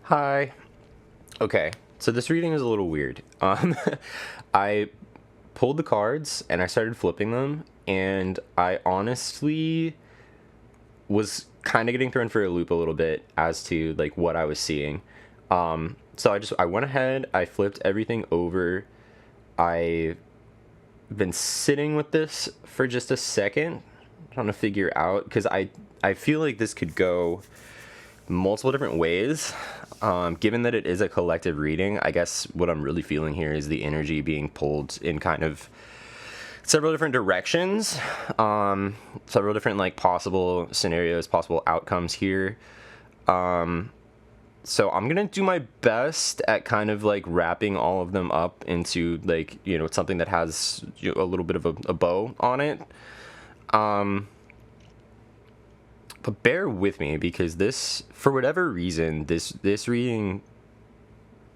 Hi. Okay, so this reading is a little weird. I pulled the cards and I started flipping them, and I honestly was kind of getting thrown for a loop a little bit as to like what I was seeing. So I went ahead, I flipped everything over. I've been sitting with this for just a second, trying to figure out because I feel like this could go multiple different ways. Given that it is a collective reading, I guess what I'm really feeling here is the energy being pulled in kind of several different directions, several different like possible scenarios, possible outcomes here. So I'm gonna do my best at kind of like wrapping all of them up into like something that has a little bit of a bow on it. But bear with me because this, for whatever reason, this reading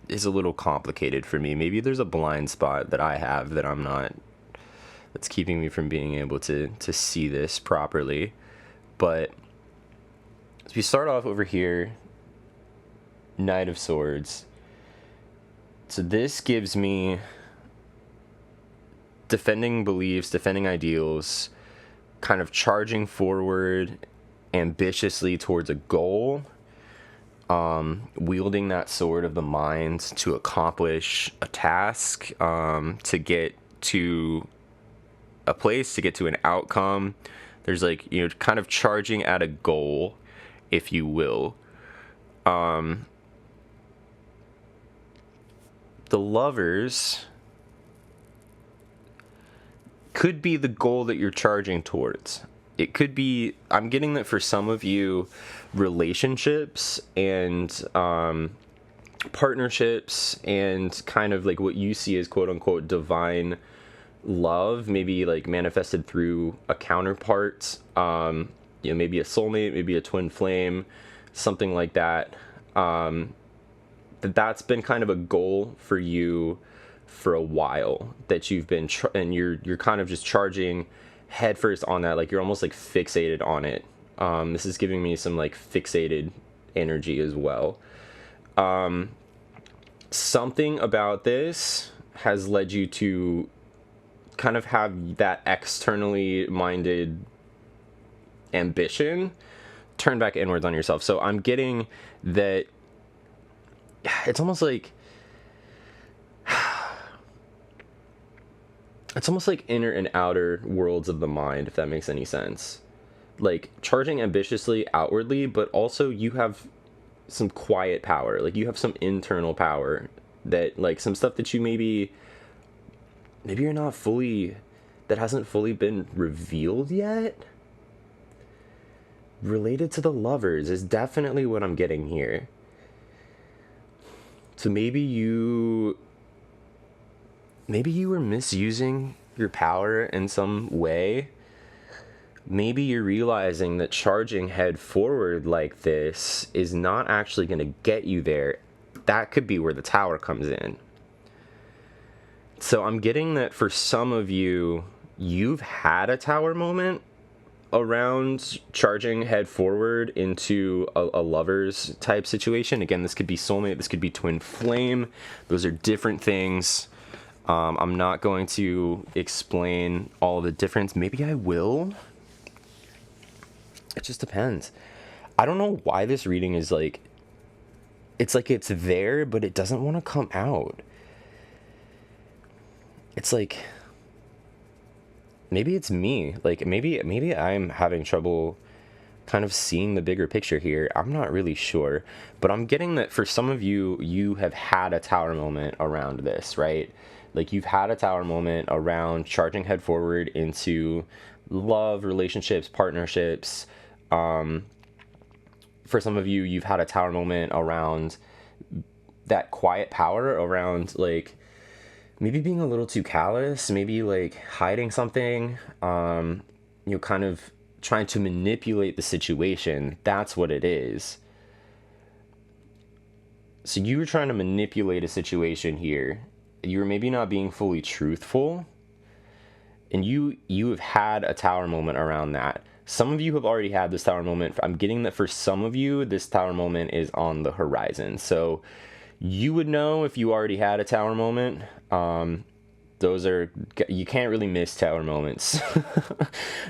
is a little complicated for me. Maybe there's a blind spot that I have that I'm not, that's keeping me from being able to see this properly. But as we start off over here, Knight of Swords. So this gives me defending beliefs, defending ideals, kind of charging forward ambitiously towards a goal, wielding that sword of the mind to accomplish a task, to get to a place, to get to an outcome. There's like, kind of charging at a goal, if you will. The Lovers could be the goal that you're charging towards. It could be, I'm getting that for some of you, relationships and partnerships and kind of like what you see as quote unquote divine love, maybe like manifested through a counterpart, maybe a soulmate, maybe a twin flame, something like that. That's been kind of a goal for you for a while, that you've been and you're kind of just charging headfirst on that, like you're almost like fixated on it. This is giving me some like fixated energy as well. Something about this has led you to kind of have that externally minded ambition turn back inwards on yourself. So I'm getting that it's almost like inner and outer worlds of the mind, if that makes any sense. Like charging ambitiously outwardly, but also you have some quiet power. Like you have some internal power, that like some stuff that you maybe you're not fully, that hasn't fully been revealed yet. Related to the Lovers is definitely what I'm getting here. So maybe you were misusing your power in some way. Maybe you're realizing that charging head forward like this is not actually going to get you there. That could be where the Tower comes in. So I'm getting that for some of you, you've had a Tower moment around charging head forward into a Lovers type situation. Again, this could be soulmate, this could be twin flame. Those are different things. I'm not going to explain all of the difference. Maybe I will. It just depends. I don't know why this reading is like, it's like it's there, but it doesn't want to come out. It's like, maybe it's me. Like maybe I'm having trouble kind of seeing the bigger picture here. I'm not really sure, but I'm getting that for some of you, you have had a Tower moment around this, right? Like you've had a Tower moment around charging head forward into love, relationships, partnerships. For some of you, you've had a Tower moment around that quiet power, around like maybe being a little too callous, maybe like hiding something, kind of trying to manipulate the situation. That's what it is. So you were trying to manipulate a situation here. You were maybe not being fully truthful, and you have had a Tower moment around that. Some of you have already had this tower moment. I'm getting that for some of you, this tower moment is on the horizon. So you would know if you already had a tower moment. Those are, you can't really miss tower moments.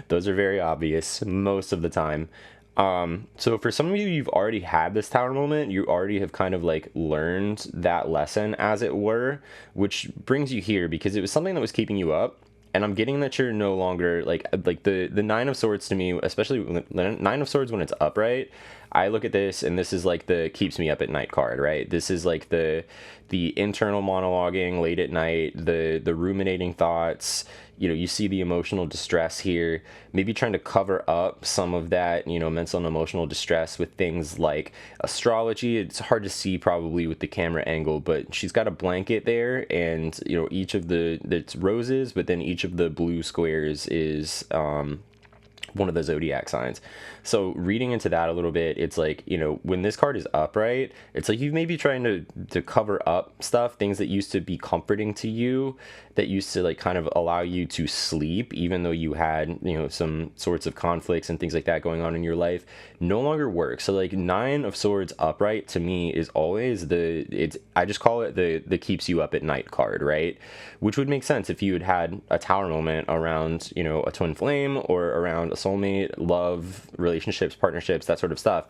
Those are very obvious most of the time. So for some of you, you've already had this tower moment. You already have kind of like learned that lesson, as it were, which brings you here because it was something that was keeping you up. And I'm getting that you're no longer like the Nine of Swords to me, especially the Nine of Swords when it's upright. I look at this and this is like the keeps me up at night card, right? This is like the internal monologuing late at night, the ruminating thoughts. You know, you see the emotional distress here, maybe trying to cover up some of that, you know, mental and emotional distress with things like astrology. It's hard to see probably with the camera angle, but she's got a blanket there, and you know, each of it's roses, but then each of the blue squares is one of the zodiac signs. So reading into that a little bit, it's like, you know, when this card is upright, it's like you may be trying to cover up stuff, things that used to be comforting to you, that used to like kind of allow you to sleep, even though you had, you know, some sorts of conflicts and things like that going on in your life, no longer work. So like Nine of Swords upright to me is always I just call it the keeps you up at night card, right? Which would make sense if you had a tower moment around, you know, a twin flame or around a soulmate, love, relationships, partnerships, that sort of stuff.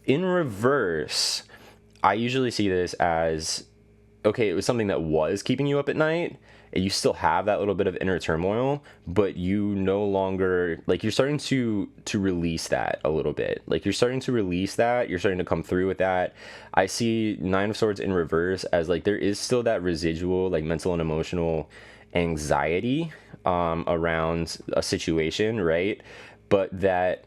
In reverse, I usually see this as, okay, it was something that was keeping you up at night, and you still have that little bit of inner turmoil, but you no longer, like, you're starting to release that a little bit. Like, you're starting to release that, you're starting to come through with that. I see Nine of Swords in reverse as, like, there is still that residual, like, mental and emotional anxiety around a situation, right? But that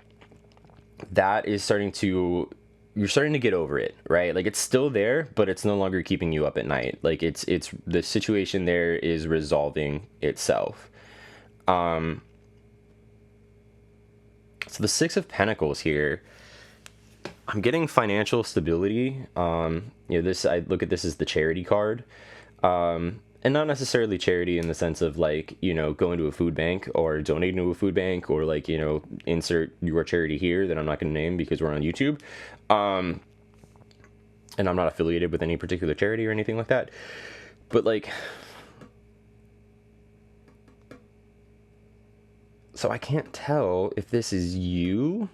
is starting to, you're starting to get over it, right? Like, it's still there, but it's no longer keeping you up at night. Like, it's the situation there is resolving itself. So the Six of Pentacles here, I'm getting financial stability. You know, this, I look at this as the charity card. And not necessarily charity in the sense of, like, you know, going to a food bank or donating to a food bank, or, like, you know, insert your charity here that I'm not going to name because we're on YouTube. And I'm not affiliated with any particular charity or anything like that. But, like, so I can't tell if this is you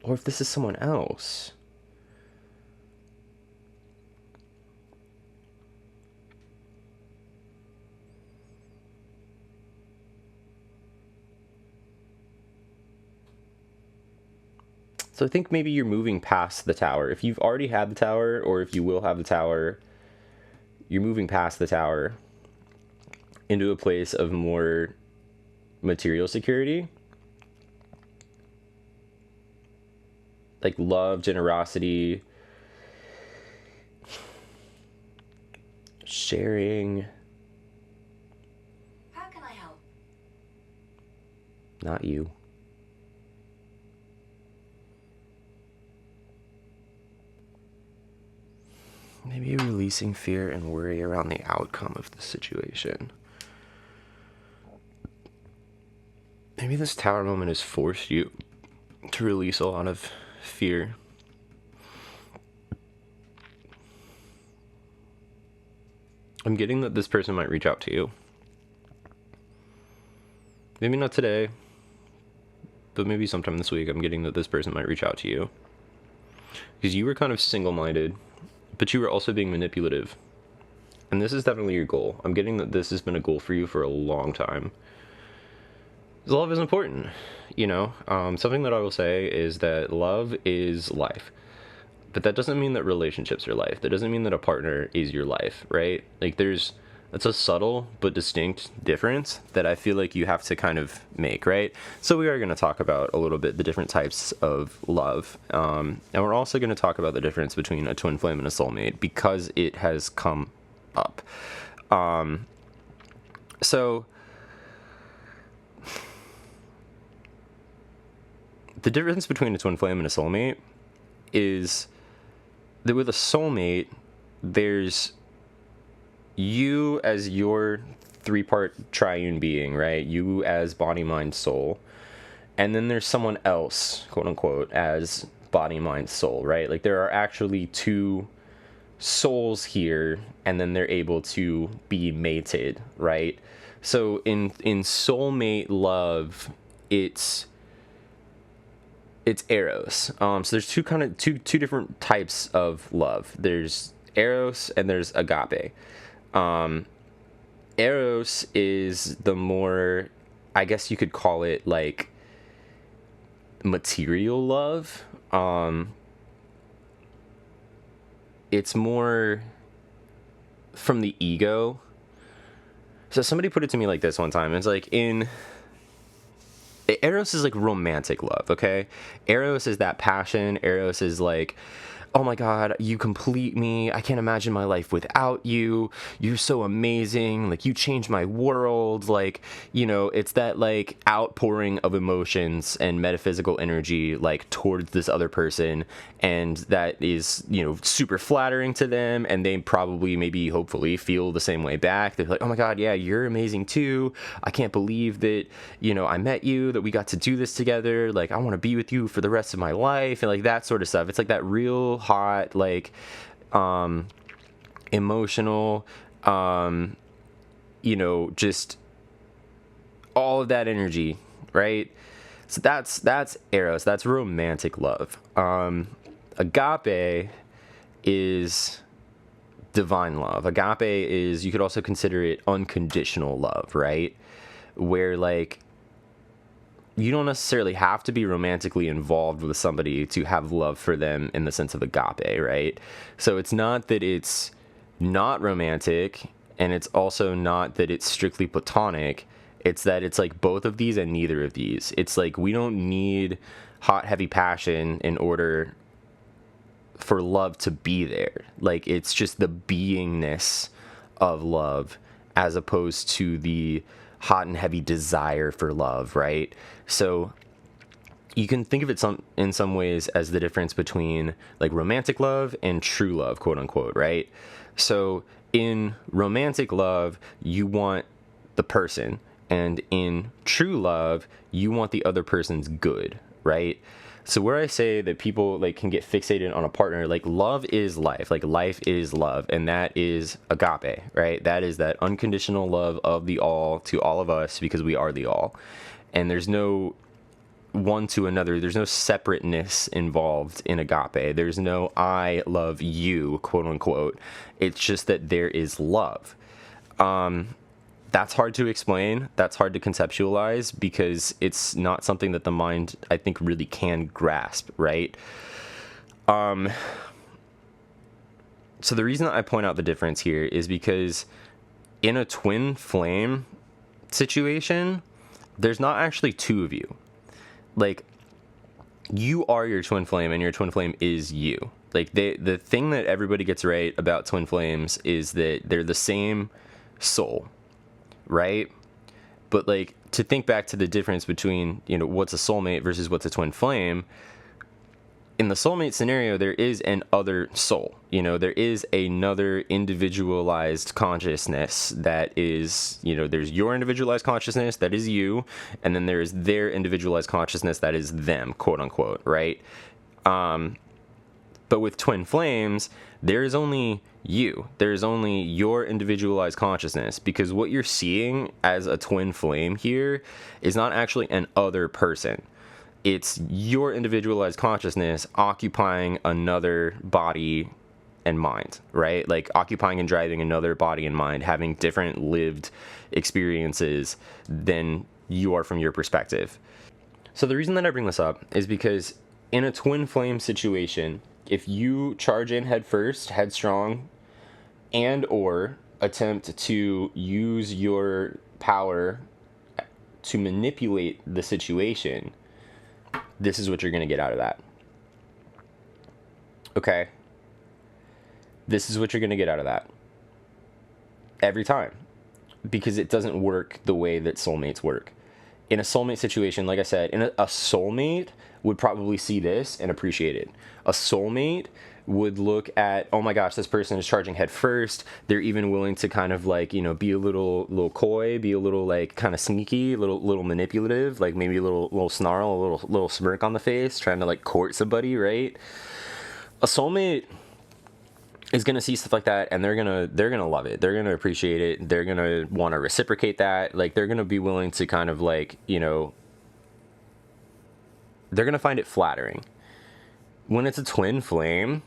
or if this is someone else. So I think maybe you're moving past the tower. If you've already had the tower, or if you will have the tower, you're moving past the tower into a place of more material security. Like love, generosity, sharing. How can I help? Not you. Maybe releasing fear and worry around the outcome of the situation. Maybe this tower moment has forced you to release a lot of fear. I'm getting that this person might reach out to you. Maybe not today, but maybe sometime this week. I'm getting that this person might reach out to you. Because you were kind of single-minded, but you were also being manipulative. And this is definitely your goal. I'm getting that this has been a goal for you for a long time. Love is important, you know. Something that I will say is that love is life. But that doesn't mean that relationships are life. That doesn't mean that a partner is your life, right? Like, that's a subtle but distinct difference that I feel like you have to kind of make, right? So we are going to talk about a little bit the different types of love. And we're also going to talk about the difference between a twin flame and a soulmate, because it has come up. So the difference between a twin flame and a soulmate is that with a soulmate, there's you as your three-part triune being, right? You as body, mind, soul. And then there's someone else, quote unquote, as body, mind, soul, right? Like there are actually two souls here, and then they're able to be mated, right? So in soulmate love, it's eros. So there's two different types of love. There's eros and there's agape. Eros is the more, I guess you could call it like material love. It's more from the ego. So somebody put it to me like this one time. It's like Eros is like romantic love, okay? Eros is that passion. Eros is like, oh my God, you complete me. I can't imagine my life without you. You're so amazing. Like, you changed my world. Like, you know, it's that like outpouring of emotions and metaphysical energy, like towards this other person. And that is, you know, super flattering to them. And they probably, maybe, hopefully feel the same way back. They're like, oh my God, yeah, you're amazing too. I can't believe that, you know, I met you, that we got to do this together. Like, I want to be with you for the rest of my life. And like that sort of stuff. It's like that real hot, like, emotional, you know, just all of that energy, right? So that's eros. That's romantic love. Agape is divine love. Agape is, you could also consider it unconditional love, right? Where like, you don't necessarily have to be romantically involved with somebody to have love for them in the sense of agape, right? So it's not that it's not romantic, and it's also not that it's strictly platonic. It's that it's like both of these and neither of these. It's like we don't need hot, heavy passion in order for love to be there. Like, it's just the beingness of love as opposed to the hot and heavy desire for love, right? So you can think of it in some ways as the difference between like romantic love and true love, quote unquote, right? So in romantic love, you want the person, and in true love, you want the other person's good, right? So where I say that people like can get fixated on a partner, like love is life, like life is love, and that is agape, right? That is that unconditional love of the all to all of us, because we are the all. And there's no one to another. There's no separateness involved in agape. There's no I love you, quote unquote. It's just that there is love. That's hard to explain. That's hard to conceptualize because it's not something that the mind, I think, really can grasp, right? So the reason that I point out the difference here is because in a twin flame situation, there's not actually two of you. Like, you are your twin flame, and your twin flame is you. Like, the thing that everybody gets right about twin flames is that they're the same soul, right? But like, to think back to the difference between, you know, what's a soulmate versus what's a twin flame, in the soulmate scenario, there is an other soul. You know, there is another individualized consciousness that is, you know, there's your individualized consciousness, that is you, and then there's their individualized consciousness, that is them, quote unquote, right? But with twin flames, there is only you. There is only your individualized consciousness, because what you're seeing as a twin flame here is not actually an other person. It's your individualized consciousness occupying another body and mind, right? Like occupying and driving another body and mind, having different lived experiences than you are from your perspective. So the reason that I bring this up is because in a twin flame situation, if you charge in head first, headstrong, and or attempt to use your power to manipulate the situation, this is what you're going to get out of that. Okay? This is what you're going to get out of that. Every time. Because it doesn't work the way that soulmates work. In a soulmate situation, like I said, in a soulmate would probably see this and appreciate it. A soulmate would look at, oh my gosh, this person is charging head first. They're even willing to kind of like, you know, be a little coy, be a little like kind of sneaky, little manipulative, like maybe a little snarl, a little smirk on the face, trying to like court somebody, right? A soulmate is gonna see stuff like that, and they're gonna love it. They're gonna appreciate it. They're gonna want to reciprocate that. Like they're gonna be willing to kind of like, you know, they're gonna find it flattering. When it's a twin flame,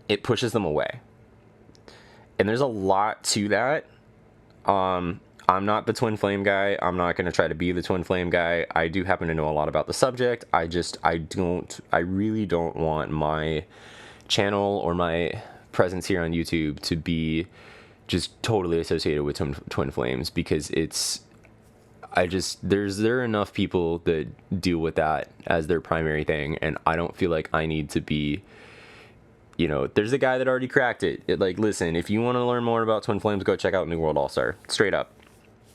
it pushes them away, and there's a lot to that. I'm not the twin flame guy. I'm not gonna try to be the twin flame guy. I do happen to know a lot about the subject. I really don't want my channel or my presence here on YouTube to be just totally associated with twin flames, because there are enough people that deal with that as their primary thing, and I don't feel like I need to be, you know, there's a guy that already cracked it. Like, listen, if you want to learn more about twin flames, go check out New World All-Star. Straight up.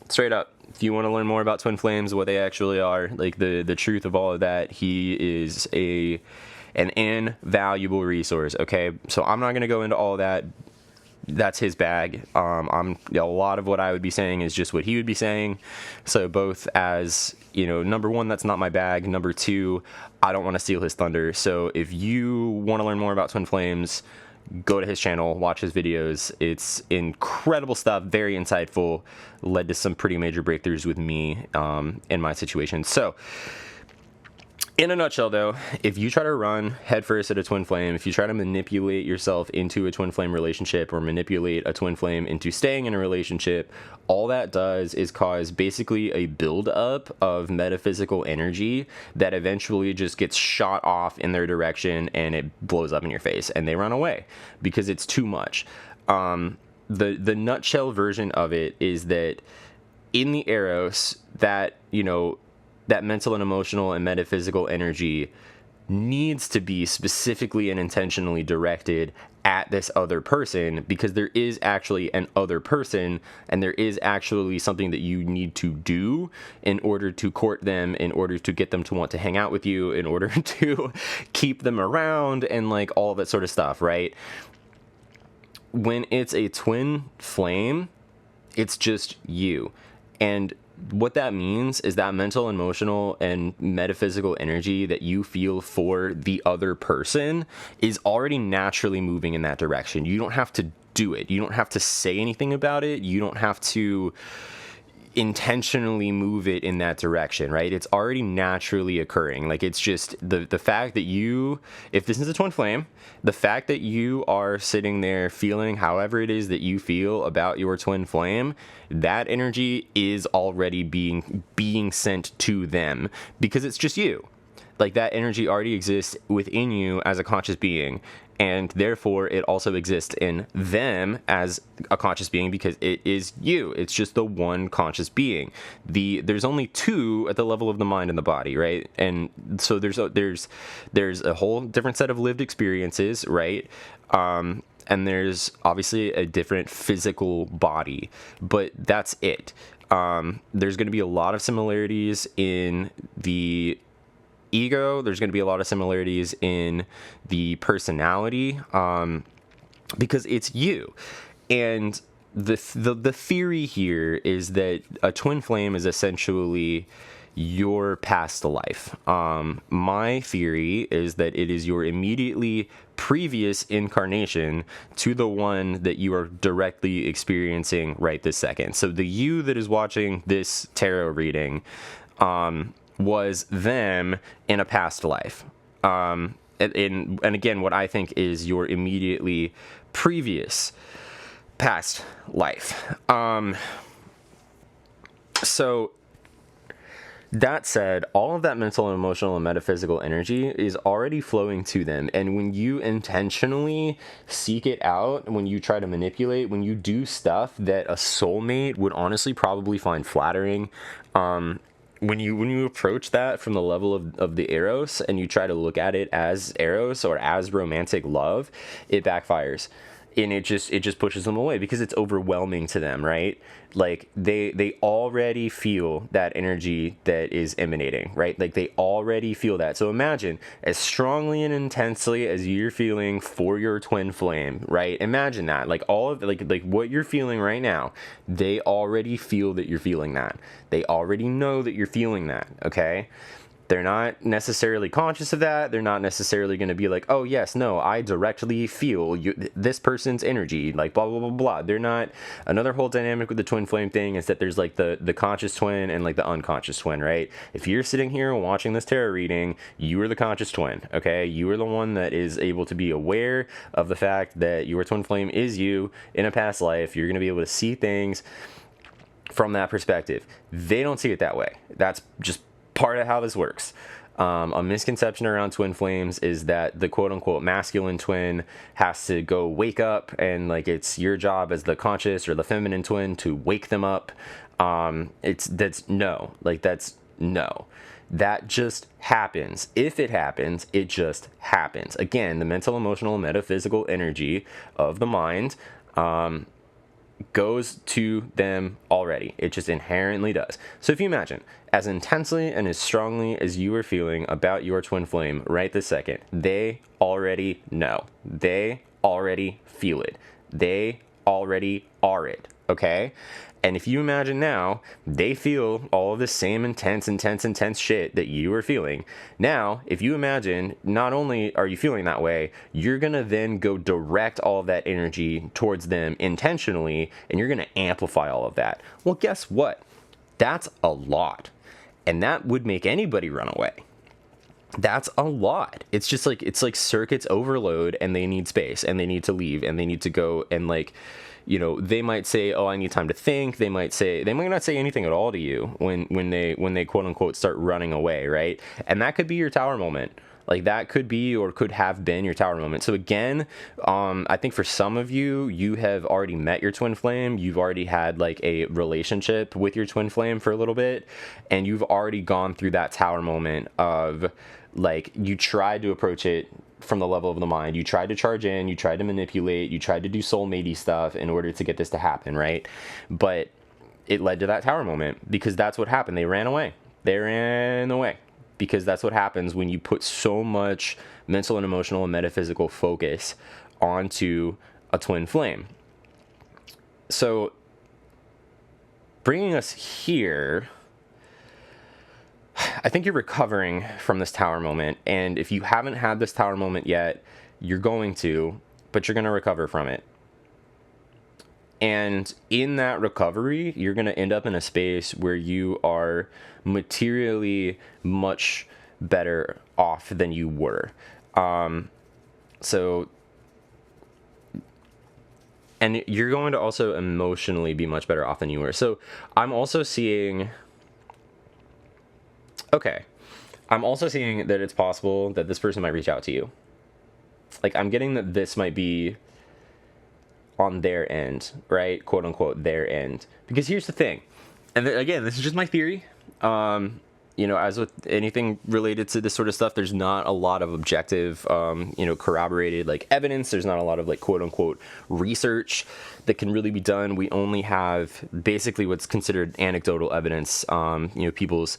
If you want to learn more about twin flames, what they actually are, like the truth of all of that, he is an invaluable resource. Okay, so I'm not going to go into all that. That's his bag. A lot of what I would be saying is just what he would be saying. So both as, you know, number one, that's not my bag. Number two, I don't want to steal his thunder. So if you want to learn more about twin flames, go to his channel, watch his videos. It's incredible stuff, very insightful, led to some pretty major breakthroughs with me in my situation. So in a nutshell, though, if you try to run headfirst at a twin flame, if you try to manipulate yourself into a twin flame relationship, or manipulate a twin flame into staying in a relationship, all that does is cause basically a buildup of metaphysical energy that eventually just gets shot off in their direction, and it blows up in your face, and they run away because it's too much. The nutshell version of it is that in the Eros, that, you know, that mental and emotional and metaphysical energy needs to be specifically and intentionally directed at this other person, because there is actually an other person, and there is actually something that you need to do in order to court them, in order to get them to want to hang out with you, in order to keep them around, and like all that sort of stuff, right? When it's a twin flame, it's just you. And what that means is that mental, emotional, and metaphysical energy that you feel for the other person is already naturally moving in that direction. You don't have to do it. You don't have to say anything about it. You don't have to intentionally move it in that direction, right? It's already naturally occurring. Like, it's just the fact that you, if this is a twin flame, the fact that you are sitting there feeling however it is that you feel about your twin flame, that energy is already being sent to them, because it's just you. Like, that energy already exists within you as a conscious being, and therefore it also exists in them as a conscious being, because it is you. It's just the one conscious being. There's only two at the level of the mind and the body, right? And so there's a whole different set of lived experiences, right? And there's obviously a different physical body, but that's it. There's going to be a lot of similarities in the ego. There's going to be a lot of similarities in the personality, because it's you. And the theory here is that a twin flame is essentially your past life. My theory is that it is your immediately previous incarnation to the one that you are directly experiencing right this second. So the you that is watching this tarot reading, was them in a past life. And again, what I think is your immediately previous past life. So that said, all of that mental and emotional and metaphysical energy is already flowing to them. And when you intentionally seek it out, when you try to manipulate, when you do stuff that a soulmate would honestly probably find flattering, when you approach that from the level of the Eros, and you try to look at it as Eros or as romantic love, it backfires. and it just pushes them away because it's overwhelming to them, right? Like they already feel that energy that is emanating, right? Like they already feel that. So imagine as strongly and intensely as you're feeling for your twin flame, right? Imagine that, like all of like what you're feeling right now, they already feel that you're feeling that. They already know that you're feeling that, okay? They're not necessarily conscious of that. They're not necessarily going to be like, oh, yes, no, I directly feel this person's energy, like blah, blah, blah, blah. They're not. Another whole dynamic with the twin flame thing is that there's like the conscious twin and like the unconscious twin, right? If you're sitting here watching this tarot reading, you are the conscious twin, okay? You are the one that is able to be aware of the fact that your twin flame is you in a past life. You're going to be able to see things from that perspective. They don't see it that way. That's just part of how this works. A misconception around twin flames is that the quote-unquote masculine twin has to go wake up, and like it's your job as the conscious or the feminine twin to wake them up. That's no. That just happens. If it happens, it just happens. Again, the mental, emotional, metaphysical energy of the mind goes to them already. It just inherently does. So if you imagine, as intensely and as strongly as you are feeling about your twin flame right this second, they already know. They already feel it. They already are it, okay? And if you imagine now, they feel all of the same intense shit that you are feeling. Now, if you imagine, not only are you feeling that way, you're going to then go direct all of that energy towards them intentionally, and you're going to amplify all of that. Well, guess what? That's a lot. And that would make anybody run away. That's a lot. It's just like, it's like circuits overload, and they need space, and they need to leave, and they need to go, and like, you know, they might say, oh, I need time to think. They might not say anything at all to you when they quote unquote start running away, right? And that could be your tower moment. Like that could be, or could have been, your tower moment. So again, I think for some of you, you have already met your twin flame. You've already had like a relationship with your twin flame for a little bit, and you've already gone through that tower moment of like, you tried to approach it from the level of the mind. You tried to charge in, you tried to manipulate, you tried to do soulmatey stuff in order to get this to happen, right? But it led to that tower moment because that's what happened. They ran away. They ran away because that's what happens when you put so much mental and emotional and metaphysical focus onto a twin flame. So bringing us here, I think you're recovering from this tower moment, and if you haven't had this tower moment yet, you're going to, but you're going to recover from it. And in that recovery, you're going to end up in a space where you are materially much better off than you were. And you're going to also emotionally be much better off than you were. So I'm also seeing that it's possible that this person might reach out to you. Like, I'm getting that this might be on their end, right? Quote unquote, their end. Because here's the thing. And again, this is just my theory. You know, as with anything related to this sort of stuff, there's not a lot of objective, corroborated like evidence. There's not a lot of like quote unquote research that can really be done. We only have basically what's considered anecdotal evidence, people's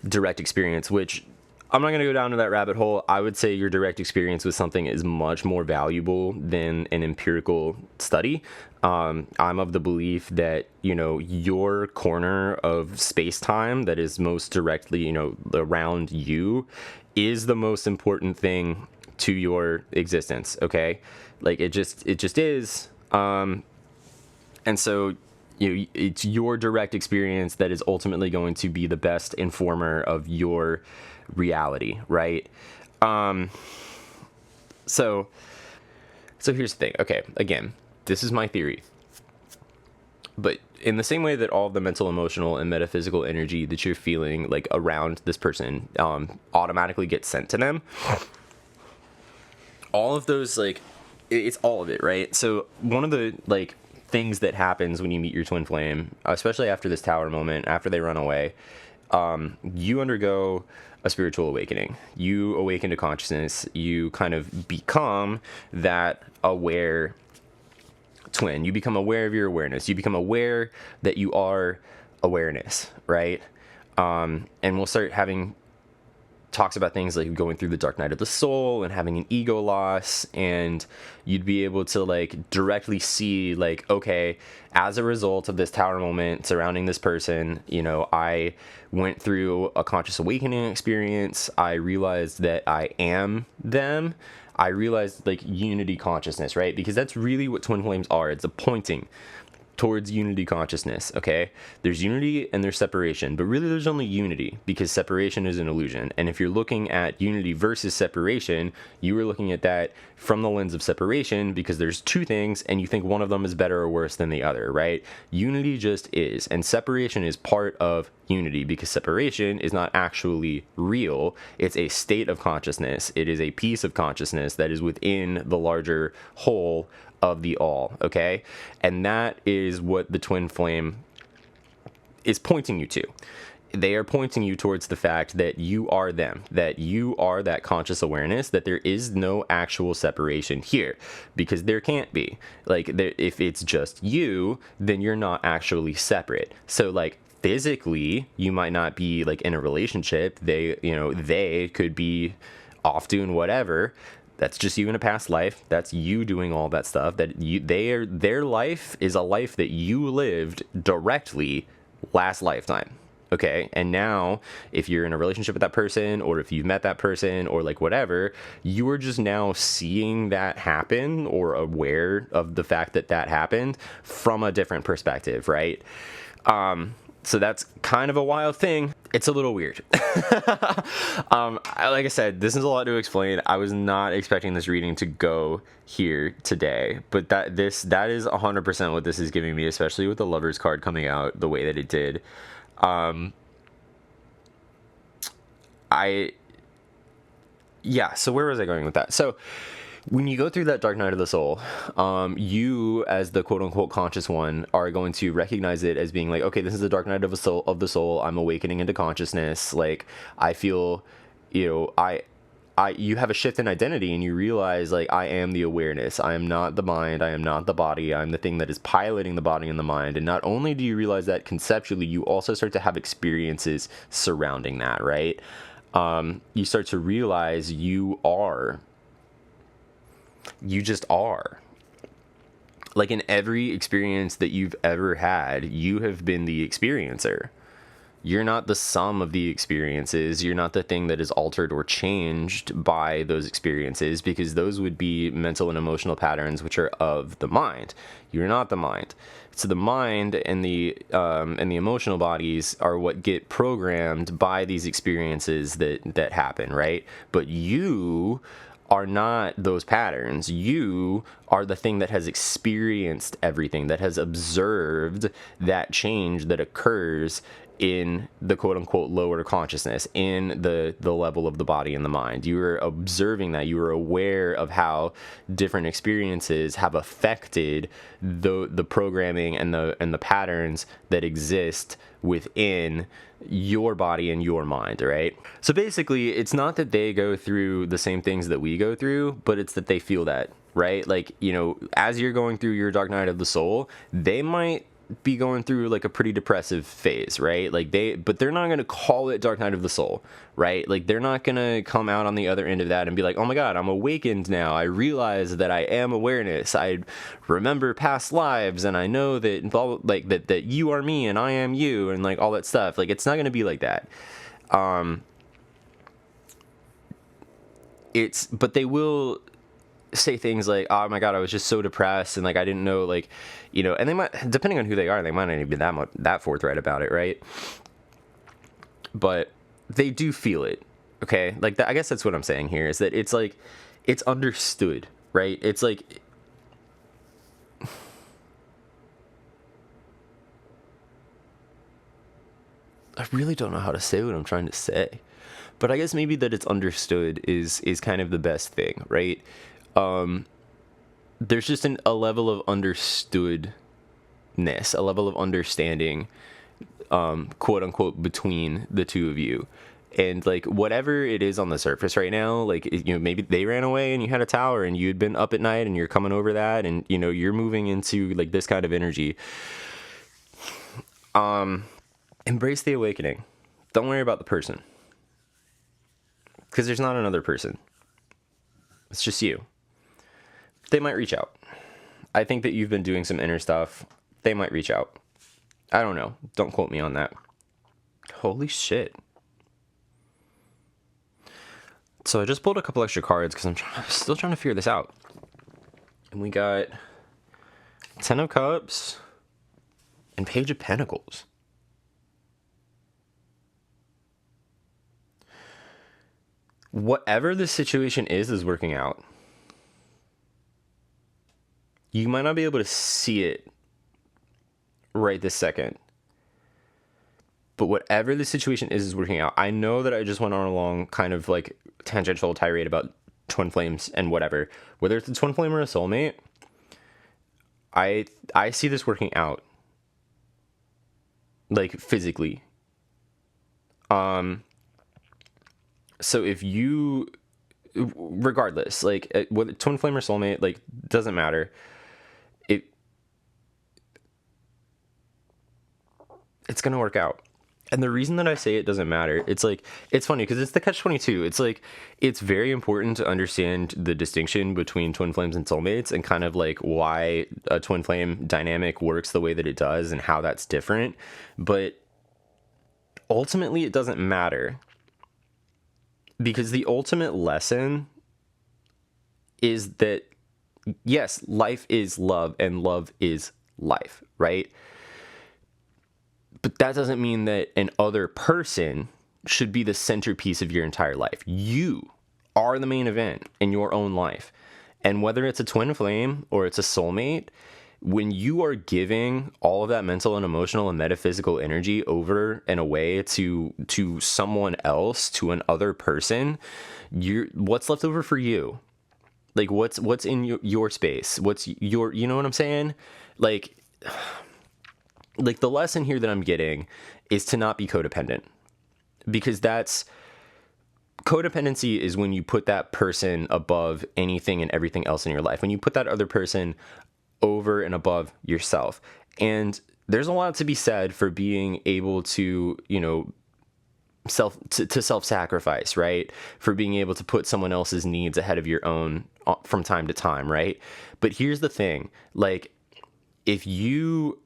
direct experience, which I'm not going to go down to that rabbit hole. I would say your direct experience with something is much more valuable than an empirical study. I'm of the belief that, your corner of space-time that is most directly, around you is the most important thing to your existence, okay? Like, it just is. And so it's your direct experience that is ultimately going to be the best informer of your reality, right? So here's the thing. Okay, again, this is my theory. But in the same way that all of the mental, emotional, and metaphysical energy that you're feeling like around this person automatically gets sent to them, all of those, like, it's all of it, right? So one of the like things that happens when you meet your twin flame, especially after this tower moment, after they run away, you undergo a spiritual awakening. You awaken to consciousness. You kind of become that aware twin. You become aware of your awareness. You become aware that you are awareness, right? And we'll start having talks about things like going through the dark night of the soul and having an ego loss, and you'd be able to like directly see like, okay, as a result of this tower moment surrounding this person, you know, I went through a conscious awakening experience. I realized that I am them. I realized like unity consciousness, right? Because that's really what twin flames are. It's a pointing towards unity consciousness, okay? There's unity and there's separation, but really there's only unity because separation is an illusion. And if you're looking at unity versus separation, you are looking at that from the lens of separation because there's two things and you think one of them is better or worse than the other, right? Unity just is, and separation is part of unity because separation is not actually real. It's a state of consciousness. It is a piece of consciousness that is within the larger whole of the all, okay? And that is what the twin flame is pointing you to. They are pointing you towards the fact that you are them, that you are that conscious awareness, that there is no actual separation here, because there can't be. Like, if it's just you, then you're not actually separate. So, like, physically, you might not be, like, in a relationship. They could be off doing whatever. That's just you in a past life. That's you doing all that stuff. Their life is a life that you lived directly last lifetime. Okay. And now if you're in a relationship with that person, or if you've met that person, or like whatever, you are just now seeing that happen or aware of the fact that that happened from a different perspective. Right. So that's kind of a wild thing. It's a little weird. Like I said, this is a lot to explain. I was not expecting this reading to go here today, but that is 100% what this is giving me, especially with the Lovers card coming out the way that it did. So where was I going with that? So when you go through that dark night of the soul, you as the quote unquote conscious one are going to recognize it as being like, okay, this is the dark night of the soul. I'm awakening into consciousness. Like, I feel, you have a shift in identity and you realize like, I am the awareness. I am not the mind. I am not the body. I'm the thing that is piloting the body and the mind. And not only do you realize that conceptually, you also start to have experiences surrounding that, right? You start to realize you just are. Like, in every experience that you've ever had, you have been the experiencer. You're not the sum of the experiences. You're not the thing that is altered or changed by those experiences, because those would be mental and emotional patterns which are of the mind. You're not the mind. So the mind and the emotional bodies are what get programmed by these experiences that happen, right? But you are not those patterns. You are the thing that has experienced everything, that has observed that change that occurs in the quote-unquote lower consciousness, in the level of the body and the mind. You are observing that. You are aware of how different experiences have affected the programming and the patterns that exist within your body and your mind, right? So basically, it's not that they go through the same things that we go through, but it's that they feel that, right? Like, as you're going through your dark night of the soul, they might be going through like a pretty depressive phase, right? Like but they're not going to call it dark night of the soul, right? Like, they're not going to come out on the other end of that and be like, oh my God, I'm awakened now. I realize that I am awareness. I remember past lives, and I know that like that you are me and I am you, and like all that stuff. Like, it's not going to be like that. But they will say things like, oh my God, I was just so depressed, and like I didn't know, like, and they might, depending on who they are, they might not even be that forthright about it, right? But they do feel it, okay? Like, I guess that's what I'm saying here, is that it's like, it's understood, right? It's like, I really don't know how to say what I'm trying to say, but I guess maybe that it's understood is kind of the best thing, right? There's just a level of understoodness, a level of understanding, quote unquote, between the two of you. And like whatever it is on the surface right now, like maybe they ran away and you had a tower and you'd been up at night and you're coming over that, and you're moving into like this kind of energy. Embrace the awakening. Don't worry about the person, because there's not another person. It's just you. They might reach out. I think that you've been doing some inner stuff. They might reach out. I don't know. Don't quote me on that. Holy shit. So I just pulled a couple extra cards because I'm still trying to figure this out. And we got Ten of Cups and Page of Pentacles. Whatever the situation is working out. You might not be able to see it right this second. But whatever the situation is working out. I know that I just went on a long kind of like tangential tirade about twin flames and whatever. Whether it's a twin flame or a soulmate, I see this working out. Like physically. So if you, regardless, like whether twin flame or soulmate, like doesn't matter. It's gonna work out. And the reason that I say it doesn't matter, it's like, it's funny because it's the catch-22. It's like, it's very important to understand the distinction between twin flames and soulmates and kind of like why a twin flame dynamic works the way that it does and how that's different. But ultimately, it doesn't matter, because the ultimate lesson is that, yes, life is love and love is life, right? But that doesn't mean that an other person should be the centerpiece of your entire life. You are the main event in your own life. And whether it's a twin flame or it's a soulmate, when you are giving all of that mental and emotional and metaphysical energy over and away to someone else, to an other person, what's left over for you? Like what's in your space? What's your, you know what I'm saying? Like the lesson here that I'm getting is to not be codependent, because codependency is when you put that person above anything and everything else in your life, when you put that other person over and above yourself. And there's a lot to be said for being able to, self-sacrifice, right? For being able to put someone else's needs ahead of your own from time to time, right? But here's the thing, like, if you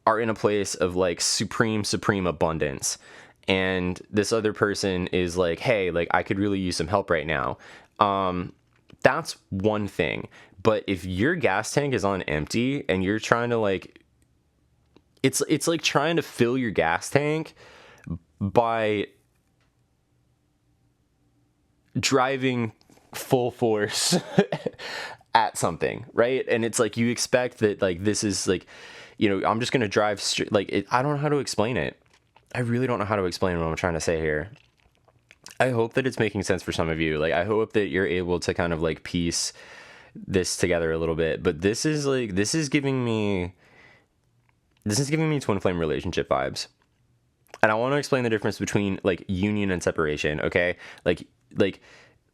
are in a place of like supreme abundance, and this other person is like, hey, like I could really use some help right now. That's one thing. But if your gas tank is on empty and you're trying to like, it's like trying to fill your gas tank by driving full force at something, right? And it's like, you expect that like, this is like, I'm just going to drive straight. Like, I don't know how to explain it. I really don't know how to explain what I'm trying to say here. I hope that it's making sense for some of you. Like, I hope that you're able to kind of like piece this together a little bit. But this is giving me twin flame relationship vibes. And I want to explain the difference between like union and separation. Okay. Like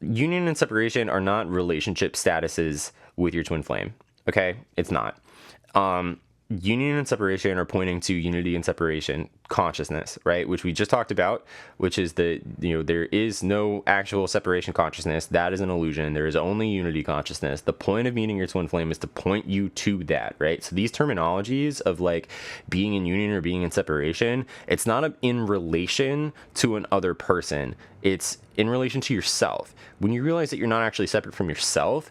union and separation are not relationship statuses with your twin flame. Okay. It's not. Union and separation are pointing to unity and separation consciousness, right? Which we just talked about, which is that, there is no actual separation consciousness. That is an illusion. There is only unity consciousness. The point of meeting your twin flame is to point you to that, right? So these terminologies of like being in union or being in separation, it's not in relation to an other person. It's in relation to yourself. When you realize that you're not actually separate from yourself,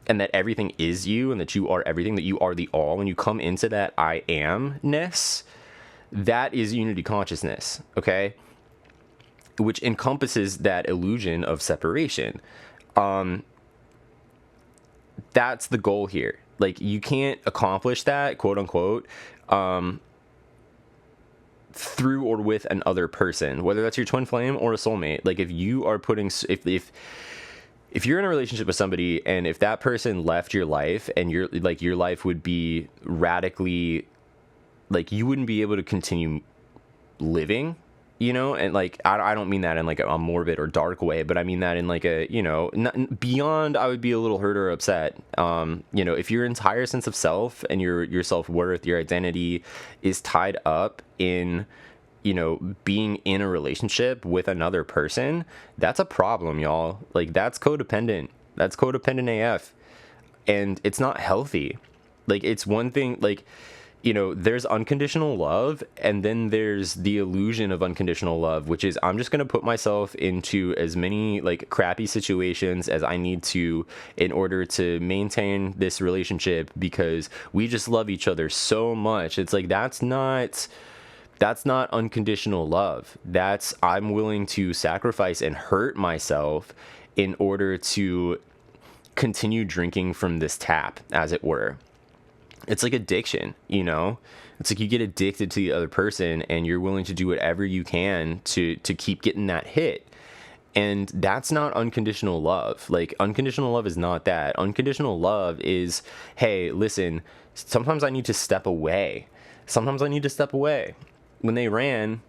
and that everything is you, and that you are everything, that you are the all, when you come into that I am-ness, that is unity consciousness, okay? Which encompasses that illusion of separation. That's the goal here. Like, you can't accomplish that, quote unquote, through or with an other person, whether that's your twin flame or a soulmate. Like, if you are putting, if you're in a relationship with somebody and if that person left your life, and your life would be radically, like, you wouldn't be able to continue living, you know, and like I don't mean that in like a morbid or dark way, but I mean that in like a, you know, not, beyond I would be a little hurt or upset. You know, if your entire sense of self and your self-worth, your identity is tied up in, you know, being in a relationship with another person, that's a problem, y'all. Like that's codependent. That's codependent AF. And it's not healthy. Like it's one thing, like, you know, there's unconditional love, and then there's the illusion of unconditional love, which is I'm just going to put myself into as many like crappy situations as I need to in order to maintain this relationship because we just love each other so much. It's like that's not unconditional love. That's I'm willing to sacrifice and hurt myself in order to continue drinking from this tap, as it were. It's like addiction, you know? It's like you get addicted to the other person and you're willing to do whatever you can to keep getting that hit. And that's not unconditional love. Like unconditional love is not that. Unconditional love is, hey, listen, sometimes I need to step away. Sometimes I need to step away. When they ran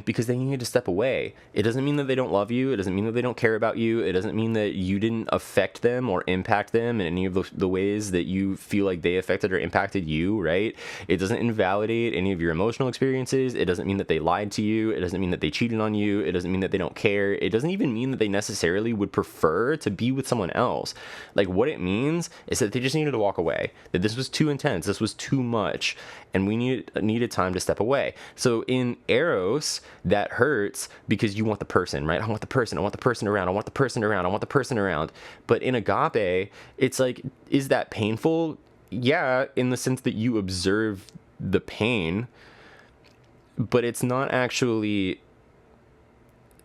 because they needed to step away. It doesn't mean that they don't love you. It doesn't mean that they don't care about you. It doesn't mean that you didn't affect them or impact them in any of the ways that you feel like they affected or impacted you, right? It doesn't invalidate any of your emotional experiences. It doesn't mean that they lied to you. It doesn't mean that they cheated on you. It doesn't mean that they don't care. It doesn't even mean that they necessarily would prefer to be with someone else. Like what it means is that they just needed to walk away, that this was too intense, this was too much, and we needed time to step away. So in Eros, that hurts because you want the person, right? I want the person around, I want the person around. But in Agape, it's like, is that painful? Yeah, in the sense that you observe the pain, but it's not actually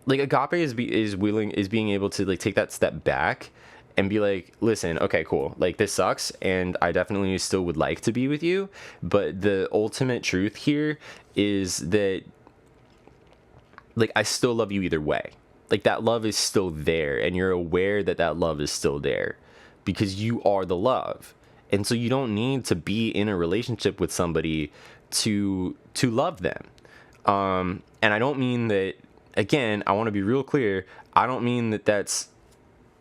like Agape is being able to like take that step back and be like, listen, okay, cool, like this sucks and I definitely still would like to be with you, but the ultimate truth here is that like I still love you either way. Like that love is still there and you're aware that that love is still there because you are the love. And so you don't need to be in a relationship with somebody to love them. And I don't mean that, again, I want to be real clear, I don't mean that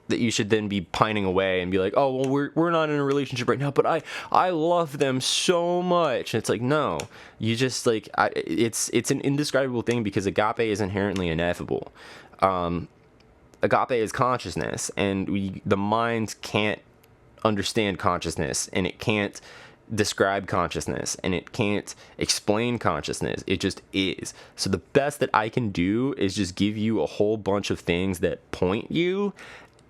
you should then be pining away and be like, oh, well, we're not in a relationship right now, but I love them so much. And it's like, no, you just like, it's an indescribable thing because agape is inherently ineffable. Agape is consciousness, and the mind can't understand consciousness, and it can't describe consciousness, and it can't explain consciousness. It just is. So the best that I can do is just give you a whole bunch of things that point you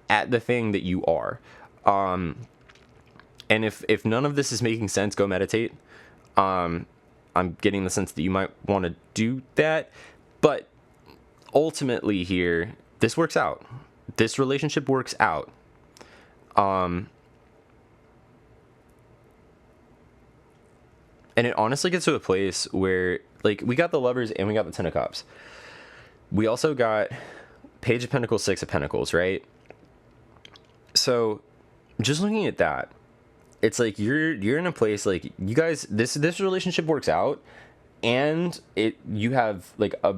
at the thing that you are. And if none of this is making sense, go meditate. I'm getting the sense that you might want to do that, but ultimately here, this works out. This relationship works out. And it honestly gets to a place where, like, we got the Lovers and we got the Ten of Cups. We also got Page of Pentacles, Six of Pentacles, right? So, just looking at that, it's like you're in a place like you guys. This relationship works out, and you have like a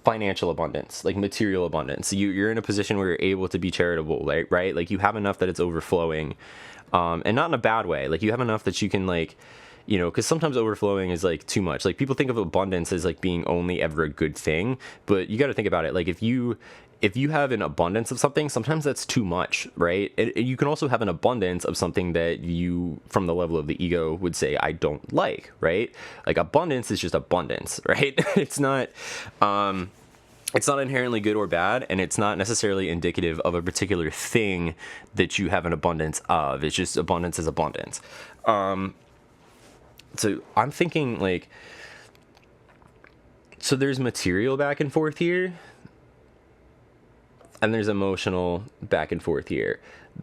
financial abundance, like material abundance. You're in a position where you're able to be charitable, right? Like you have enough that it's overflowing, and not in a bad way. Like you have enough that you can like, you know, because sometimes overflowing is like too much. Like people think of abundance as like being only ever a good thing, but you got to think about it. Like if you have an abundance of something, sometimes that's too much, right? And you can also have an abundance of something that you, from the level of the ego, would say, I don't like, right? Like abundance is just abundance, right? It's not inherently good or bad, and it's not necessarily indicative of a particular thing that you have an abundance of. It's just abundance is abundance. So I'm thinking like, so there's material back and forth here, and there's emotional back and forth here.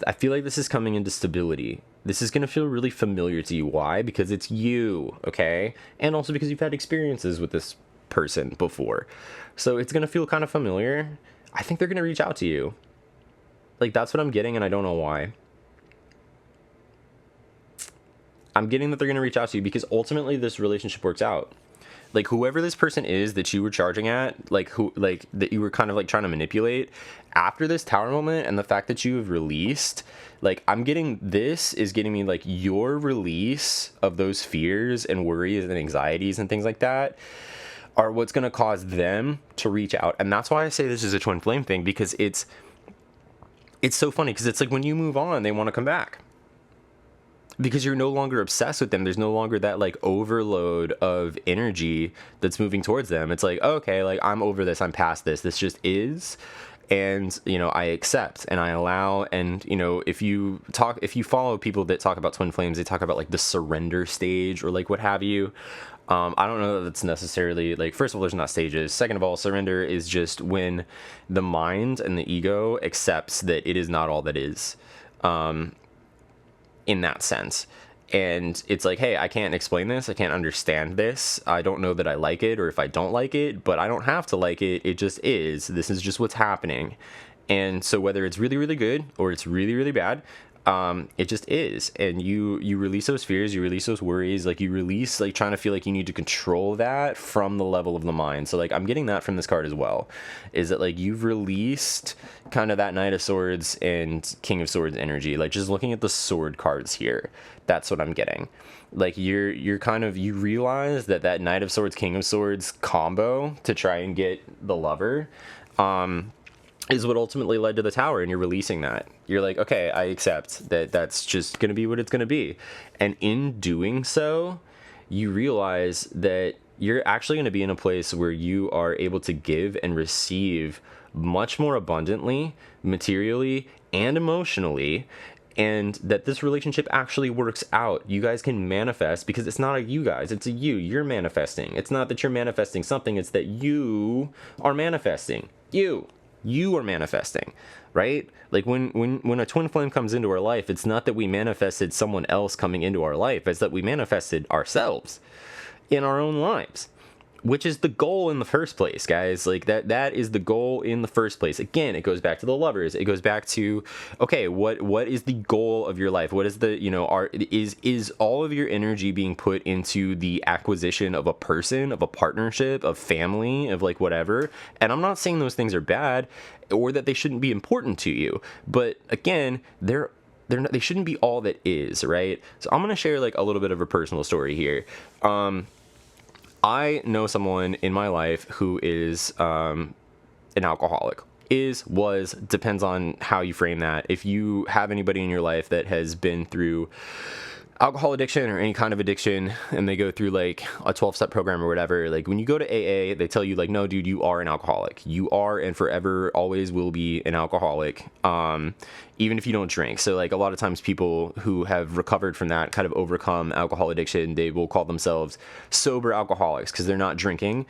I feel like this is coming into stability. This is going to feel really familiar to you. Why? Because it's you, okay? And also because you've had experiences with this person before. So it's going to feel kind of familiar. I think they're going to reach out to you. Like, that's what I'm getting, and I don't know why. I'm getting that they're going to reach out to you because ultimately this relationship works out. like whoever this person is that you were charging at, like who, like that you were kind of like trying to manipulate, after this tower moment and the fact that you have released, like I'm getting, this is getting me like your release of those fears and worries and anxieties and things like that are what's going to cause them to reach out. And that's why I say this is a twin flame thing, because it's so funny, because it's like when you move on, they want to come back because you're no longer obsessed with them. There's no longer that like overload of energy that's moving towards them. It's like, okay, like I'm over this, I'm past this, this just is. And, you know, I accept and I allow. And, you know, if you follow people that talk about twin flames, they talk about like the surrender stage or like what have you. I don't know that that's necessarily like, first of all, there's not stages. Second of all, surrender is just when the mind and the ego accepts that it is not all that is, in that sense. And it's like, hey, I can't explain this. I can't understand this. I don't know that I like it, or if I don't like it, but I don't have to like it. It just is. This is just what's happening. And so whether it's really, really good or it's really, really bad, it just is. And you release those fears, you release those worries, like you release like trying to feel like you need to control that from the level of the mind. So like I'm getting that from this card as well, is that like you've released kind of that Knight of Swords and King of Swords energy. Like just looking at the sword cards here, that's what I'm getting. Like you're kind of, you realize that Knight of Swords, King of Swords combo to try and get the lover, is what ultimately led to the tower, and you're releasing that. You're like, okay, I accept that that's just going to be what it's going to be. And in doing so, you realize that you're actually going to be in a place where you are able to give and receive much more abundantly, materially and emotionally, and that this relationship actually works out. You guys can manifest, because it's not a you guys, it's a you. You're manifesting. It's not that you're manifesting something, it's that you are manifesting. You are manifesting, right? Like when a twin flame comes into our life, it's not that we manifested someone else coming into our life, it's that we manifested ourselves in our own lives, which is the goal in the first place, guys. Like that is the goal in the first place. Again, it goes back to the lovers. It goes back to, okay, what is the goal of your life? What is the, you know, is all of your energy being put into the acquisition of a person, of a partnership, of family, of like whatever? And I'm not saying those things are bad or that they shouldn't be important to you, but again, they're not, they shouldn't be all that is, right? So I'm going to share like a little bit of a personal story here. I know someone in my life who is an alcoholic. Depends on how you frame that. If you have anybody in your life that has been through alcohol addiction or any kind of addiction, and they go through like a 12-step program or whatever, like when you go to AA, they tell you like, no, dude, you are an alcoholic. You are and forever always will be an alcoholic, even if you don't drink. So like a lot of times people who have recovered from that, kind of overcome alcohol addiction, they will call themselves sober alcoholics because they're not drinking.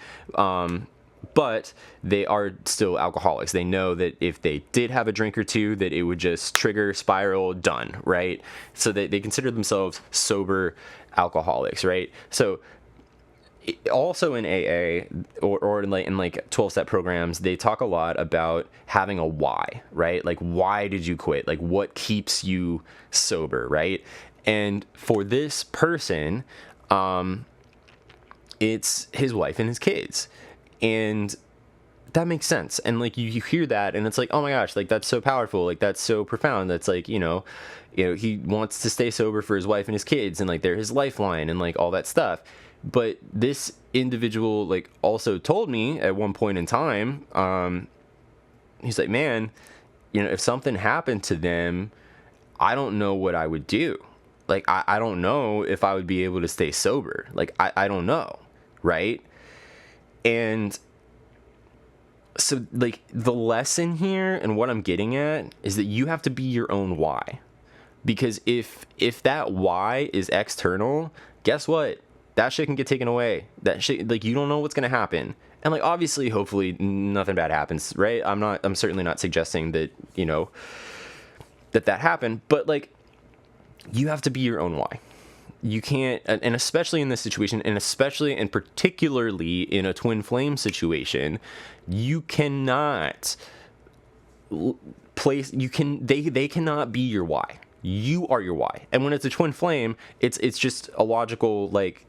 But they are still alcoholics. They know that if they did have a drink or two, that it would just trigger, spiral, done, right? So they consider themselves sober alcoholics, right? So also in AA or in like 12-step programs, they talk a lot about having a why, right? Like, why did you quit? Like, what keeps you sober, right? And for this person, it's his wife and his kids. And that makes sense. And like you hear that and it's like, oh my gosh, like that's so powerful, like that's so profound. That's like, you know, he wants to stay sober for his wife and his kids, and like they're his lifeline and like all that stuff. But this individual like also told me at one point in time, he's like, man, you know, if something happened to them, I don't know what I would do. Like I don't know if I would be able to stay sober. Like I don't know, right? And so like the lesson here and what I'm getting at is that you have to be your own why. Because if that why is external, guess what? That shit can get taken away. That shit, like, you don't know what's going to happen. And like, obviously, hopefully nothing bad happens, right? I'm certainly not suggesting that, you know, that happened, but like, you have to be your own why. You can't, and especially in this situation, and especially and particularly in a twin flame situation, you cannot they cannot be your why. You are your why. And when it's a twin flame, it's just a logical, like,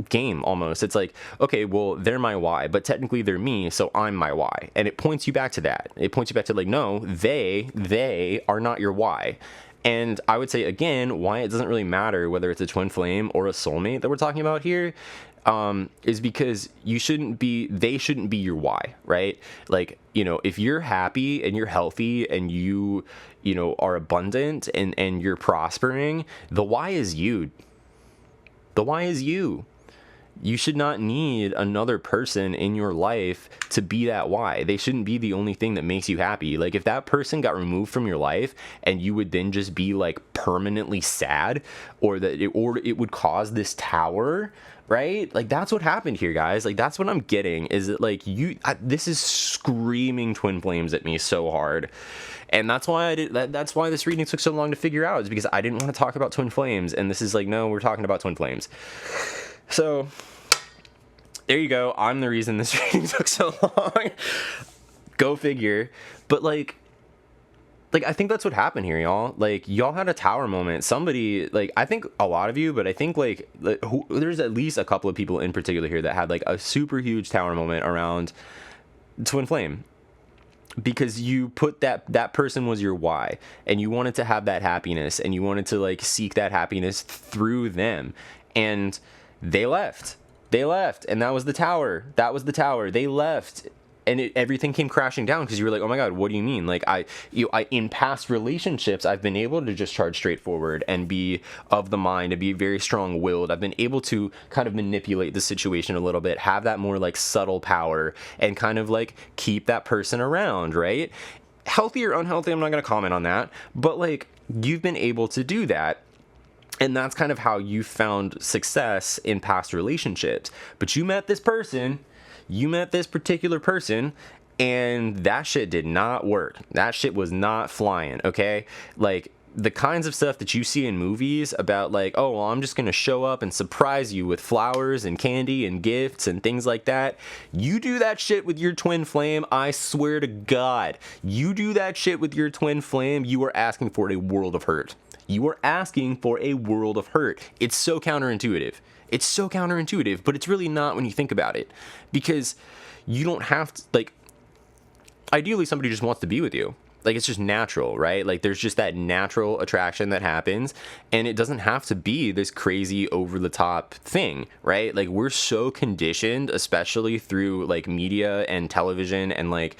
game almost. It's like, okay, well, they're my why, but technically they're me, so I'm my why. And it points you back to that. It points you back to like, no, they are not your why. And I would say again, why it doesn't really matter whether it's a twin flame or a soulmate that we're talking about here, is because they shouldn't be your why, right? Like, you know, if you're happy and you're healthy and you know, are abundant and you're prospering, the why is you. The why is you. You should not need another person in your life to be that why. They shouldn't be the only thing that makes you happy. Like, if that person got removed from your life and you would then just be like permanently sad, or it would cause this tower, right? Like, that's what happened here, guys. Like, that's what I'm getting, is that like this is screaming twin flames at me so hard. And that's why that's why this reading took so long to figure out, is because I didn't want to talk about twin flames, and this is like, no, we're talking about twin flames. So there you go. I'm the reason this reading took so long. Go figure. But like I think that's what happened here, y'all. Like, y'all had a tower moment. Somebody, like, I think a lot of you, but I think there's at least a couple of people in particular here that had like a super huge tower moment around twin flame, because you put that person was your why, and you wanted to have that happiness, and you wanted to like seek that happiness through them, and they left, and that was the tower. They left, and everything came crashing down, because you were like, oh my god, what do you mean? Like, I in past relationships, I've been able to just charge straightforward and be of the mind and be very strong-willed. I've been able to kind of manipulate the situation a little bit, have that more like subtle power, and kind of like keep that person around, right? Healthy or unhealthy, I'm not going to comment on that, but like, you've been able to do that. And that's kind of how you found success in past relationships. But you met this particular person, and that shit did not work. That shit was not flying, okay? Like, the kinds of stuff that you see in movies about like, oh, well, I'm just going to show up and surprise you with flowers and candy and gifts and things like that. You do that shit with your twin flame, I swear to God. You do that shit with your twin flame, you are asking for a world of hurt. You are asking for a world of hurt. It's so counterintuitive. But it's really not when you think about it. Because you don't have to, like, ideally somebody just wants to be with you. Like, it's just natural, right? Like, there's just that natural attraction that happens, and it doesn't have to be this crazy over-the-top thing, right? Like, we're so conditioned, especially through, like, media and television and, like,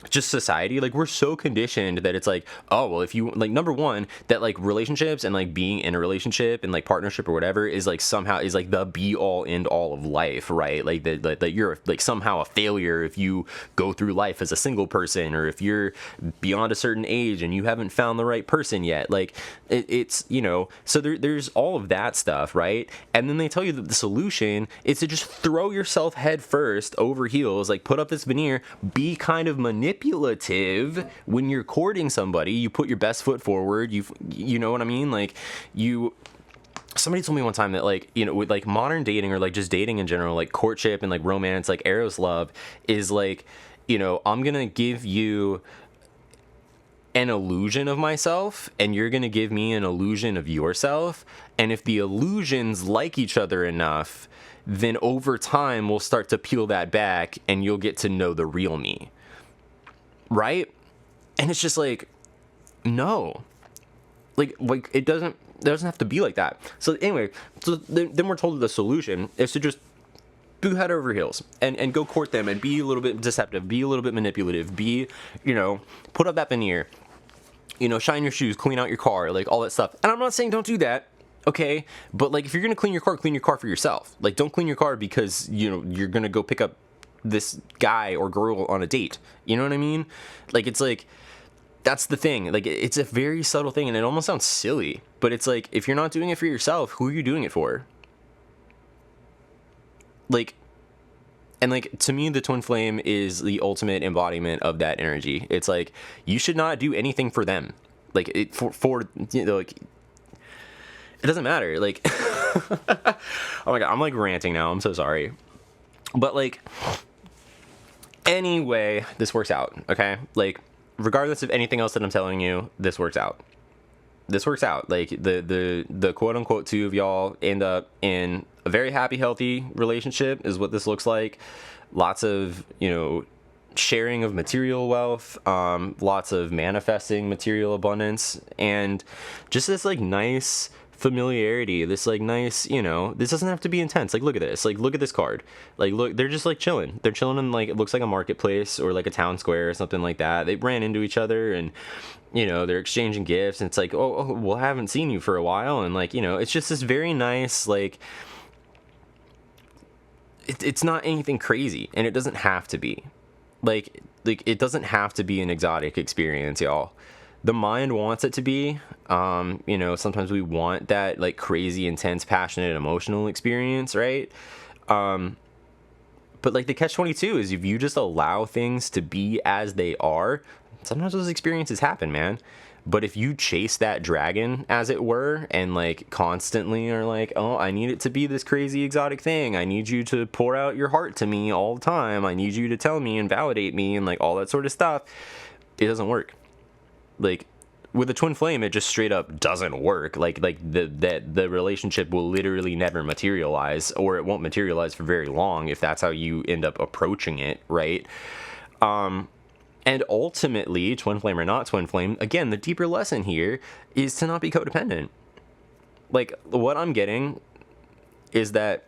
just society, like, we're so conditioned that it's like, oh, well, if you like, number one, that like relationships and like being in a relationship and like partnership or whatever is like somehow is like the be all end all of life, right? Like that you're like somehow a failure if you go through life as a single person, or if you're beyond a certain age and you haven't found the right person yet. Like, it's, you know, so there's all of that stuff, right? And then they tell you that the solution is to just throw yourself head first over heels, like put up this veneer, be kind of manipulative when you're courting somebody. You put your best foot forward. You know what I mean? Like, somebody told me one time that, like, you know, with like modern dating, or like just dating in general, like courtship and like romance, like Eros love is like, you know, I'm gonna give you an illusion of myself, and you're gonna give me an illusion of yourself, and if the illusions like each other enough, then over time we'll start to peel that back and you'll get to know the real me. Right? And it's just like, no, like it doesn't have to be like that. So anyway, so then we're told that the solution is to just do head over heels and go court them, and be a little bit deceptive, be a little bit manipulative, be, you know, put up that veneer, you know, shine your shoes, clean out your car, like all that stuff. And I'm not saying don't do that, okay? But like, if you're gonna clean your car for yourself. Like, don't clean your car because, you know, you're gonna go pick up this guy or girl on a date. You know what I mean? Like, it's like, that's the thing. Like, it's a very subtle thing, and it almost sounds silly, but it's like, if you're not doing it for yourself, who are you doing it for? Like, and like, to me, the twin flame is the ultimate embodiment of that energy. It's like, you should not do anything for them. Like, for you know, like, it doesn't matter. Like, oh my god, I'm like ranting now. I'm so sorry. But like, anyway, this works out, okay? Like, regardless of anything else that I'm telling you, this works out. this works out. Like the quote unquote two of y'all end up in a very happy, healthy relationship is what this looks like. Lots of, sharing of material wealth, lots of manifesting material abundance, and just this like nice familiarity, this like nice, this doesn't have to be intense. Like, look at this, like, look at this card. Like, look, they're just like chilling. They're chilling in, like, it looks like a marketplace or like a town square or something like that. They ran into each other and, they're exchanging gifts, and it's like, oh, well, I haven't seen you for a while. And like, it's just this very nice, like, it's not anything crazy, and it doesn't have to be. Like it doesn't have to be an exotic experience, y'all. The mind wants it to be. Sometimes we want that like crazy, intense, passionate, emotional experience, right? But like the catch-22 is if you just allow things to be as they are, sometimes those experiences happen, man. But if you chase that dragon, as it were, and like constantly are like, oh, I need it to be this crazy exotic thing. I need you to pour out your heart to me all the time. I need you to tell me and validate me and like all that sort of stuff. It doesn't work. Like with a twin flame, it just straight up doesn't work. Like the relationship will literally never materialize, or it won't materialize for very long if that's how you end up approaching it, right? And ultimately, twin flame or not twin flame, again, the deeper lesson here is to not be codependent. Like, what I'm getting is that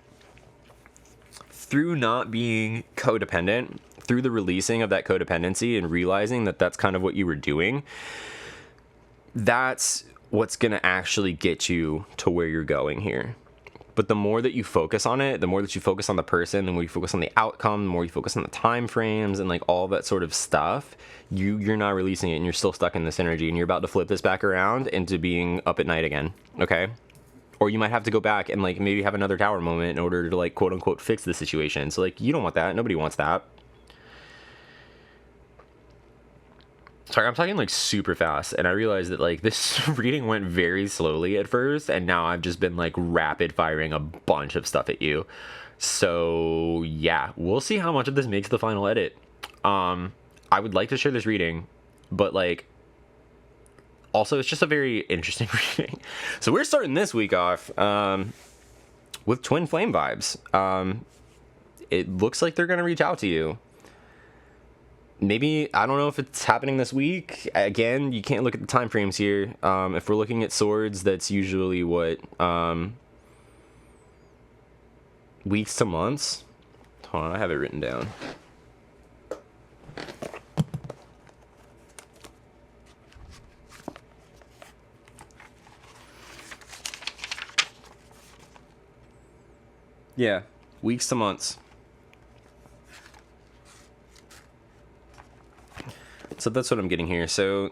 through not being codependent, through the releasing of that codependency and realizing that that's kind of what you were doing, that's what's going to actually get you to where you're going here. But the more that you focus on it, the more that you focus on the person, the more you focus on the outcome, the more you focus on the time frames and like all that sort of stuff, you're not releasing it, and you're still stuck in this energy, and you're about to flip this back around into being up at night again, okay? Or you might have to go back and like maybe have another tower moment in order to like quote unquote fix the situation. So like you don't want that. Nobody wants that. Sorry, I'm talking like super fast, and I realized that like this reading went very slowly at first, and now I've just been like rapid firing a bunch of stuff at you. So yeah, we'll see how much of this makes the final edit. I would like to share this reading, but like also it's just a very interesting reading. So we're starting this week off with twin flame vibes. It looks like they're gonna reach out to you. Maybe, I don't know if it's happening this week. Again, you can't look at the time frames here. If we're looking at swords, that's usually what, weeks to months. Hold on, I have it written down. Yeah, weeks to months. So that's what I'm getting here. So,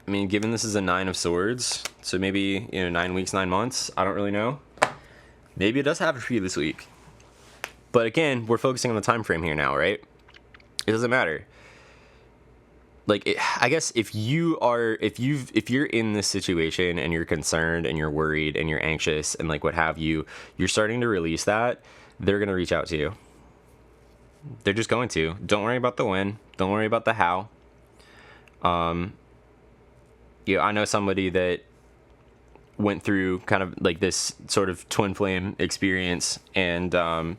I mean, given this is a 9 of swords, so maybe, 9 weeks, 9 months, I don't really know. Maybe it does happen for you this week. But again, we're focusing on the time frame here now, right? It doesn't matter. Like, I guess if you're in this situation and you're concerned and you're worried and you're anxious and like what have you, you're starting to release that, they're going to reach out to you. They're just going to. Don't worry about the when. Don't worry about the how. I know somebody that went through kind of like this sort of twin flame experience, and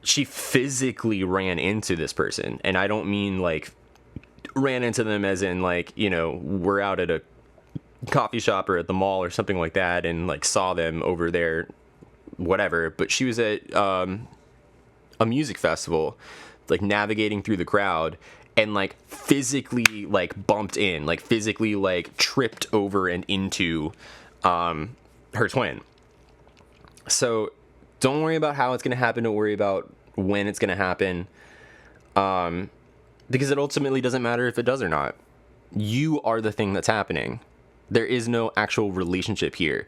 she physically ran into this person. And I don't mean like ran into them as in like, we're out at a coffee shop or at the mall or something like that and like saw them over there, whatever. But she was at a music festival, like navigating through the crowd, and like physically like bumped in, like physically like tripped over and into her twin. So don't worry about how it's going to happen. Don't worry about when it's going to happen, because it ultimately doesn't matter if it does or not. You are the thing that's happening. There is no actual relationship here.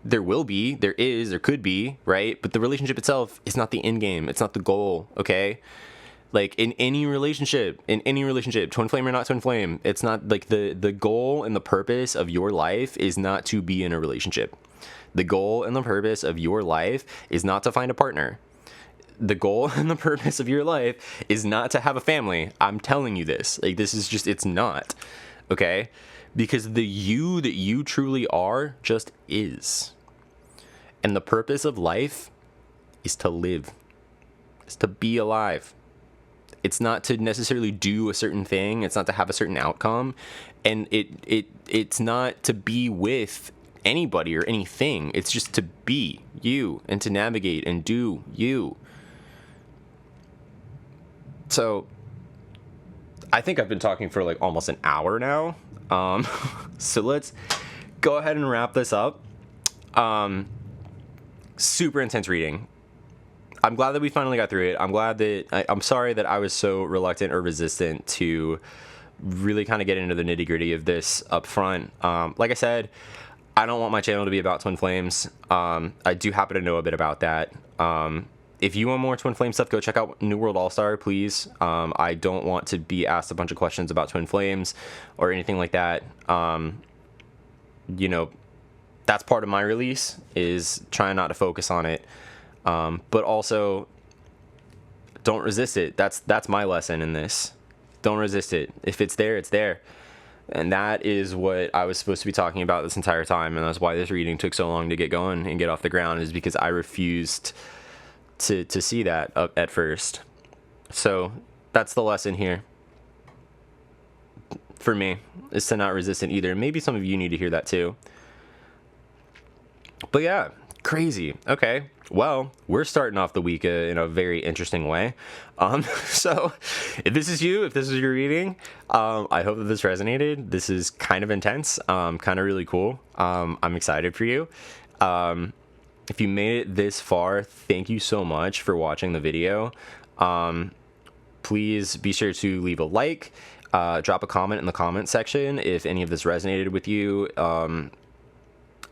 There will be, there is, there could be, right? But the relationship itself is not the end game. It's not the goal, okay? Like in any relationship, twin flame or not twin flame, it's not like the goal and the purpose of your life is not to be in a relationship. The goal and the purpose of your life is not to find a partner. The goal and the purpose of your life is not to have a family. I'm telling you this. Like, this is just, it's not. okay? Because the you that you truly are just is. And the purpose of life is to live, is to be alive. It's not to necessarily do a certain thing. It's not to have a certain outcome. And it's not to be with anybody or anything. It's just to be you and to navigate and do you. So I think I've been talking for like almost an hour now. So let's go ahead and wrap this up. Super intense reading. I'm glad that we finally got through it. I'm sorry that I was so reluctant or resistant to really kind of get into the nitty gritty of this up front. Like I said, I don't want my channel to be about Twin Flames. I do happen to know a bit about that. If you want more Twin Flame stuff, go check out New World All-Star, please. I don't want to be asked a bunch of questions about Twin Flames or anything like that. You know, that's part of my release, is trying not to focus on it. But also, don't resist it. That's my lesson in this. Don't resist it. If it's there, it's there. And that is what I was supposed to be talking about this entire time. And that's why this reading took so long to get going and get off the ground, is because I refused to see that at first. So that's the lesson here for me, is to not resist it either. Maybe some of you need to hear that too. But yeah, crazy. Okay, well, we're starting off the week in a very interesting way. So if this is you, if this is your reading, I hope that this resonated. This is kind of intense, kind of really cool. I'm excited for you. If you made it this far, thank you so much for watching the video. Please be sure to leave a like, drop a comment in the comment section if any of this resonated with you.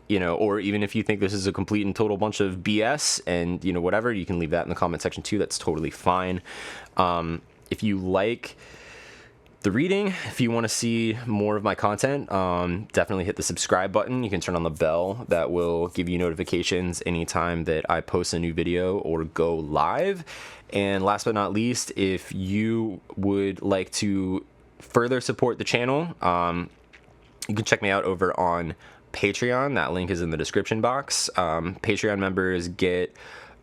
You know, or even if you think this is a complete and total bunch of BS and, you know, whatever, you can leave that in the comment section too. That's totally fine. If you like the reading, if you want to see more of my content, definitely hit the subscribe button. You can turn on the bell. That will give you notifications anytime that I post a new video or go live. And last but not least, if you would like to further support the channel, you can check me out over on Patreon. That link is in the description box. Patreon members get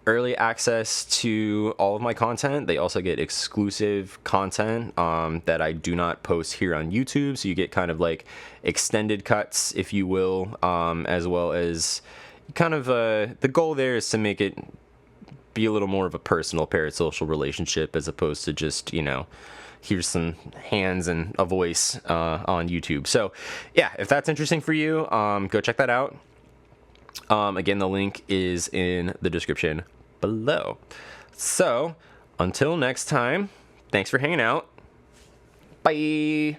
early access to all of my content. They also get exclusive content that I do not post here on YouTube. So you get kind of like extended cuts, if you will, as well as kind of the goal there is to make it be a little more of a personal parasocial relationship, as opposed to just, you know, here's some hands and a voice on YouTube. So yeah, if that's interesting for you, go check that out. Again, the link is in the description below. So until next time, thanks for hanging out. Bye.